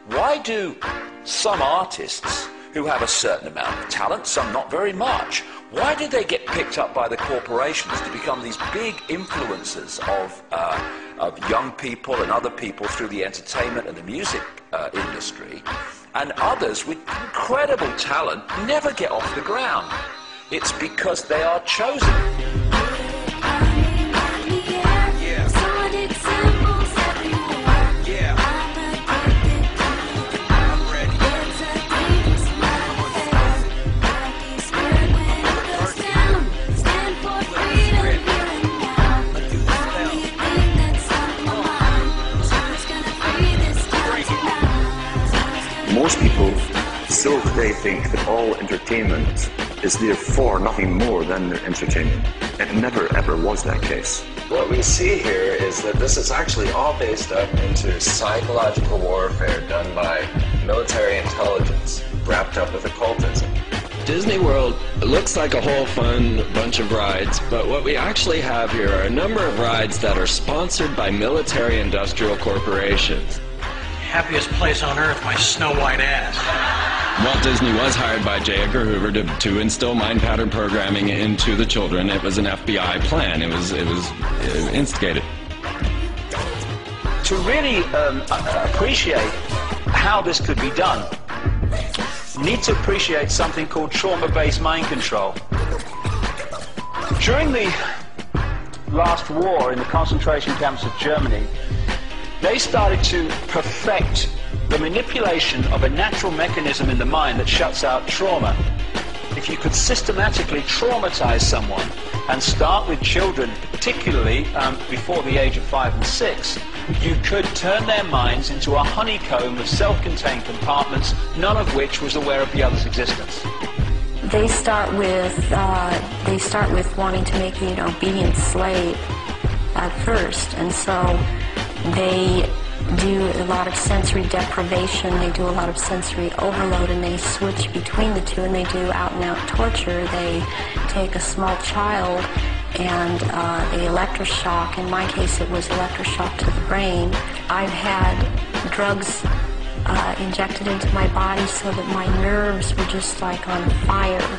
Why do some artists who have a certain amount of talent, some not very much, why do they get picked up by the corporations to become these big influencers of young people and other people through the entertainment and the music industry, and others with incredible talent never get off the ground? It's because they are chosen. Most people still today think that all entertainment is therefore nothing more than entertainment. It never ever was that case. What we see here is that this is actually all based up into psychological warfare done by military intelligence, wrapped up with occultism. Disney World looks like a whole fun bunch of rides, but what we actually have here are a number of rides that are sponsored by military industrial corporations. Happiest place on earth, my snow white ass. Walt Disney was hired by J. Edgar Hoover to instill mind pattern programming into the children. It was an FBI plan. It was instigated. To really appreciate how this could be done, you need to appreciate something called trauma-based mind control. During the last war in the concentration camps of Germany, they started to perfect the manipulation of a natural mechanism in the mind that shuts out trauma. If you could systematically traumatize someone and start with children, particularly before the age of 5 and 6, you could turn their minds into a honeycomb of self-contained compartments, none of which was aware of the other's existence. They start with wanting to make you an obedient slave at first, and so they do a lot of sensory deprivation, they do a lot of sensory overload, and they switch between the two, and they do out-and-out torture. They take a small child and they electroshock. In my case, it was electroshock to the brain. I've had drugs injected into my body so that my nerves were just like on fire,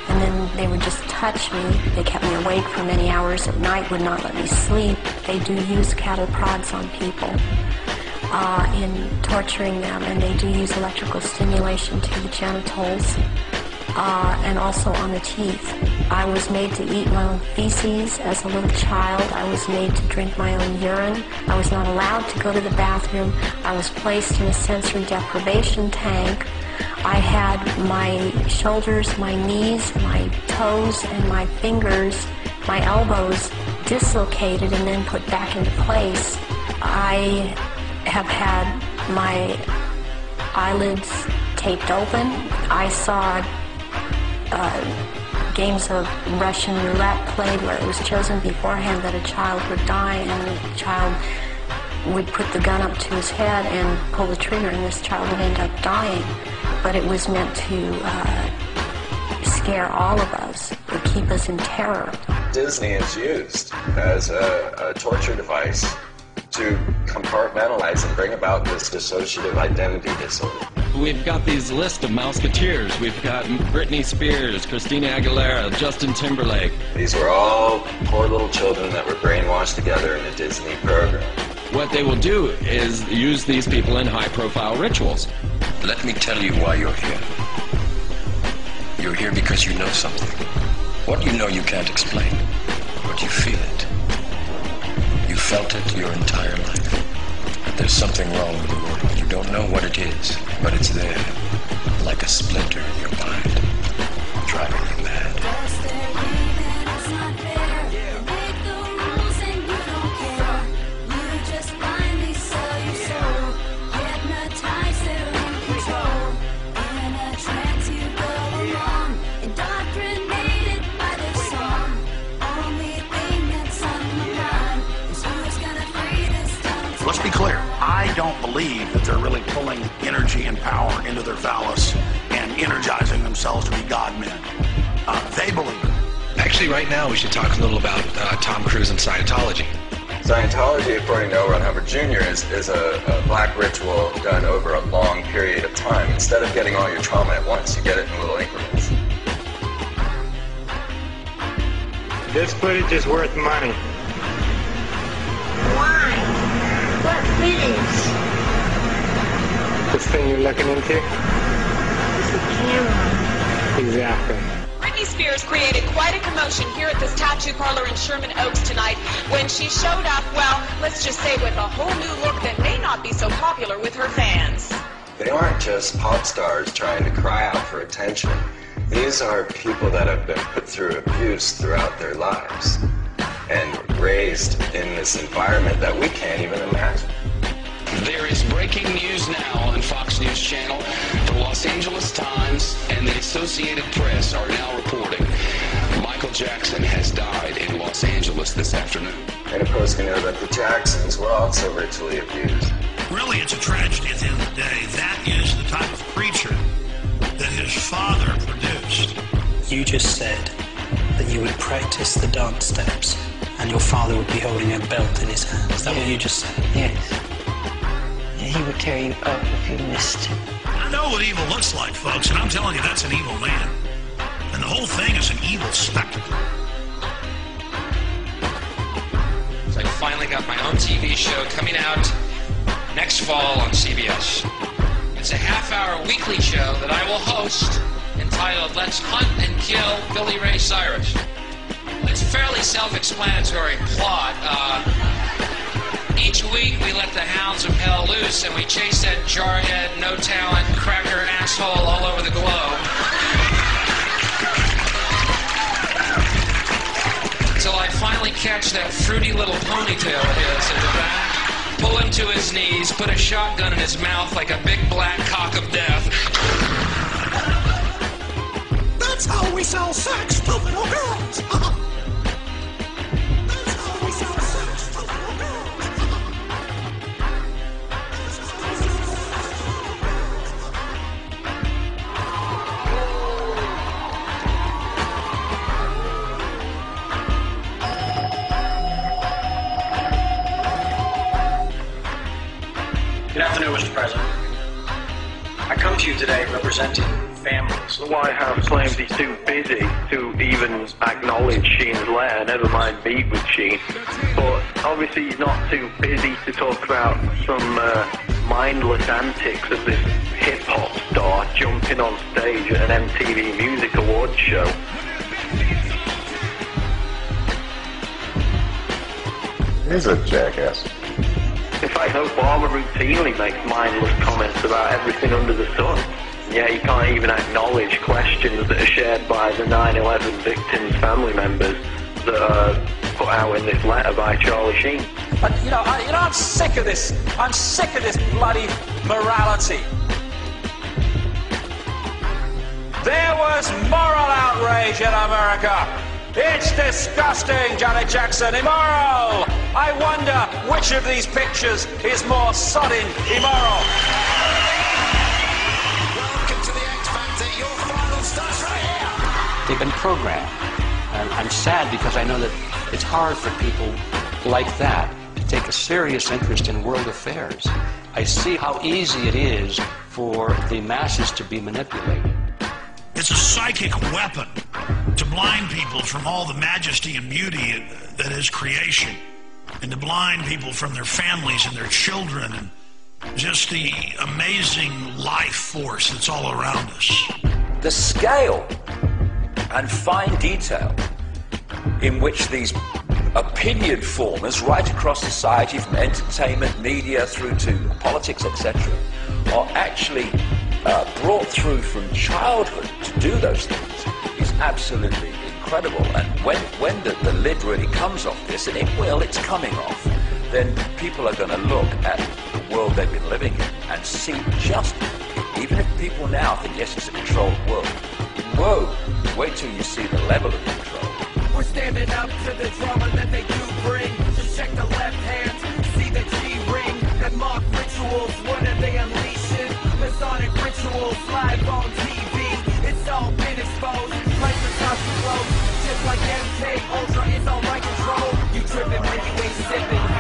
and then they would just touch me. They kept me awake for many hours at night, would not let me sleep. They do use cattle prods on people in torturing them, and they do use electrical stimulation to the genitals and also on the teeth. I was made to eat my own feces as a little child. I was made to drink my own urine. I was not allowed to go to the bathroom. I was placed in a sensory deprivation tank. I had my shoulders, my knees, my toes, and my fingers, my elbows dislocated and then put back into place. I have had my eyelids taped open. I saw games of Russian roulette played where it was chosen beforehand that a child would die, and the child would put the gun up to his head and pull the trigger, and this child would end up dying. But it was meant to scare all of us, to keep us in terror. Disney is used as a torture device to compartmentalize and bring about this dissociative identity disorder. We've got these list of Mouseketeers. We've got Britney Spears, Christina Aguilera, Justin Timberlake. These were all poor little children that were brainwashed together in a Disney program. What they will do is use these people in high-profile rituals. Let me tell you why you're here. You're here because you know something. What you know you can't explain, but you feel it. You felt it your entire life. That there's something wrong with the world. You don't know what it is, but it's there, like a splinter in your mind, driving you mad. Let's be clear, I don't believe that they're really pulling energy and power into their phallus and energizing themselves to be God-men. They believe it. Actually, right now we should talk a little about Tom Cruise and Scientology. Scientology, according to L. Ron Hubbard Jr., is a black ritual done over a long period of time. Instead of getting all your trauma at once, you get it in little increments. This footage is worth money. Why? What footage? This thing you're looking into? It's a camera. Exactly. Britney Spears created quite a commotion here at this tattoo parlor in Sherman Oaks tonight when she showed up, well, let's just say with a whole new look that may not be so popular with her fans. They aren't just pop stars trying to cry out for attention. These are people that have been put through abuse throughout their lives and raised in this environment that we can't even imagine. There is breaking news now on Fox News Channel. The Los Angeles Times and the Associated Press are now reporting Michael Jackson has died in Los Angeles this afternoon. And of course we know that the Jacksons were also ritually abused. Really, it's a tragedy at the end of the day. That is the type of creature that his father produced. You just said that you would practice the dance steps and your father would be holding a belt in his hand. Is that what you just said? Yes. He would tear you up if you missed. I know what evil looks like, folks, and I'm telling you, that's an evil man. And the whole thing is an evil spectacle. So I finally got my own TV show coming out next fall on CBS. It's a half-hour weekly show that I will host entitled Let's Hunt and Kill Billy Ray Cyrus. It's a fairly self-explanatory plot. Each week we let the hounds of hell loose and we chase that jarhead, no-talent, cracker asshole all over the globe. Until I finally catch that fruity little ponytail of his in the back, pull him to his knees, put a shotgun in his mouth like a big black cock of death. That's how we sell sex to little girls. That's how we sell sex to little girls. Good afternoon, Mr. President. I come to you today representing families. The White House claims he's too busy to even acknowledge Sheen's letter, never mind meet with Sheen. But obviously he's not too busy to talk about some mindless antics of this hip-hop star jumping on stage at an MTV Music Awards show. He's a jackass. In fact, Obama routinely makes mindless comments about everything under the sun. Yeah, he can't even acknowledge questions that are shared by the 9/11 victims' family members that are put out in this letter by Charlie Sheen. I'm sick of this. I'm sick of this bloody morality. There was moral outrage in America. It's disgusting, Janet Jackson. Immoral. I wonder which of these pictures is more sodding immoral. Welcome to the X Factor. Your final starts right here. They've been programmed. And I'm sad because I know that it's hard for people like that to take a serious interest in world affairs. I see how easy it is for the masses to be manipulated. It's a psychic weapon to blind people from all the majesty and beauty that is creation, and to blind people from their families and their children and just the amazing life force that's all around us. The scale and fine detail in which these opinion formers right across society, from entertainment, media through to politics, etc., are actually brought through from childhood to do those things is absolutely incredible. And when the lid really comes off this, and it's coming off, then people are going to look at the world they've been living in and see just, even if people now think, yes, it's a controlled world, whoa, wait till you see the level of control. We're standing up to the drama that they do bring. Just check the left hand, see the G-ring, and mock rituals, what are they unleashing? Masonic rituals live on TV. It's all been exposed, like the toxic clothes. Just like MK Ultra is on my control. You tripping when you ain't sipping.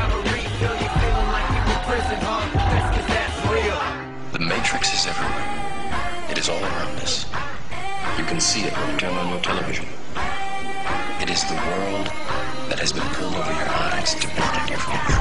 can see it when you turn on your television. It is the world that has been pulled over your eyes to protect you from the